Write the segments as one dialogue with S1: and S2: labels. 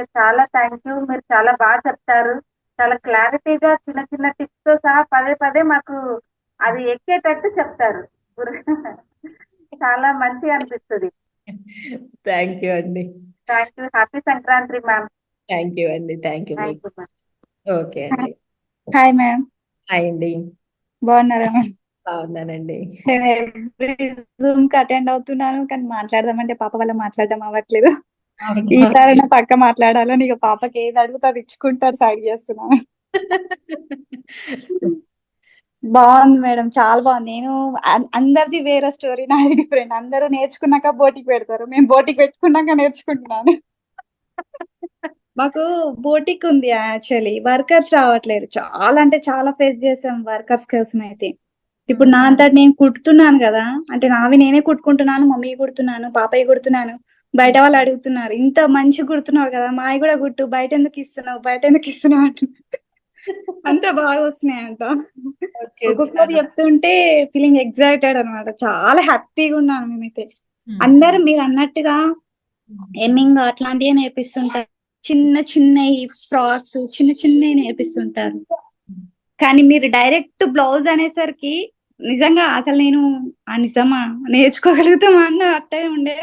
S1: Okay. చాలా thank you. మీరు చాలా చెప్తారు. చాలా క్లారిటీగా చిన్న చిన్న టిప్స్‌తో సహా పదే పదే మాకు అది ఎక్కేటట్టు చెప్తారు. చాలా మంచిగా అనిపిస్తది.
S2: థ్యాంక్ యూ అండి.
S1: Thank you. Happy Sankranti ma'am.
S2: Thank you అండి. థ్యాంక్ యూ
S1: థ్యాంక్
S2: మీకు.
S1: You ma'am.
S2: ఓకే అండి.
S3: Hi ma'am.
S2: హాయ్ అండి.
S3: బాగున్నారా మ్యామ్?
S2: బాగున్నానండి.
S3: నేను ఎవ్రీ జూమ్ కి అటెండ్ అవుతున్నాను కానీ మాట్లాడదామంటే పాప వల్ల మాట్లాడడం అవ్వట్లేదు.
S2: అవునా?
S3: ఈసారైనా పక్క మాట్లాడాలని ఇక పాపకి ఏది అడుగుతా అది ఇచ్చుకుంటారు సైడ్ చేస్తున్నాను. బాగుంది మేడం, చాలా బాగుంది. నేను అందరిది వేరే స్టోరీ, నాది డిఫరెంట్. అందరూ నేర్చుకున్నాక బోటికి పెడతారు, మేము బోటికి పెట్టుకున్నాక నేర్చుకుంటున్నాను. మాకు బోటిక్ ఉంది యాక్చువల్లీ, వర్కర్స్ రావట్లేరు. చాలా అంటే చాలా ఫేస్ చేసాం వర్కర్స్ కోసం అయితే. ఇప్పుడు నా అంతటి నేను కుడుతున్నాను కదా, అంటే నావి నేనే కుట్టుకుంటున్నాను, మమ్మీ కుడుతున్నాను, పాపయ్య కుడుతున్నాను. బయట వాళ్ళు అడుగుతున్నారు, ఇంత మంచి కుడుతున్నావు కదా మావి కూడా కుట్టు, బయట ఎందుకు ఇస్తున్నావు, బయట ఎందుకు ఇస్తున్నావు అంటున్నారు. అంత బాగా వస్తున్నాయి అంట.
S2: ఓకే.
S3: ఒక్కొక్కరు
S2: చాలా.
S3: చెప్తుంటే ఫీలింగ్ ఎగ్జైటెడ్ అనమాట, చాలా హ్యాపీగా ఉన్నాను మేమైతే. అందరు మీరు అన్నట్టుగా ఎమ్మింగ్ అట్లాంటివే నేర్పిస్తుంటారు, చిన్న చిన్న ఫ్రాక్స్ చిన్న చిన్నవి నేర్పిస్తుంటారు. కానీ మీరు డైరెక్ట్ బ్లౌజ్ అనేసరికి నిజంగా అసలు నేను ఆ నిజమా నేర్చుకోగలుగుతామా అన్న అట్టే ఉండే.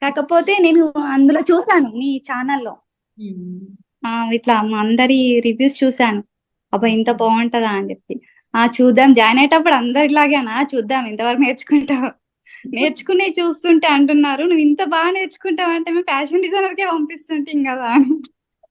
S3: కాకపోతే నేను అందులో చూసాను మీ ఛానల్లో, ఇట్లా మా అందరి రివ్యూస్ చూసాను. అబ్బా ఇంత బాగుంటదా అని చెప్పి, చూద్దాం జాయిన్ అయ్యేటప్పుడు అందరు ఇలాగేనా, చూద్దాం ఇంతవరకు నేర్చుకుంటావు. నేర్చుకునే చూస్తుంటే అంటున్నారు, నువ్వు ఇంత బాగా నేర్చుకుంటావు అంటే మేము ఫ్యాషన్ డిజైనర్ కే పంపిస్తుంటాం కదా అని.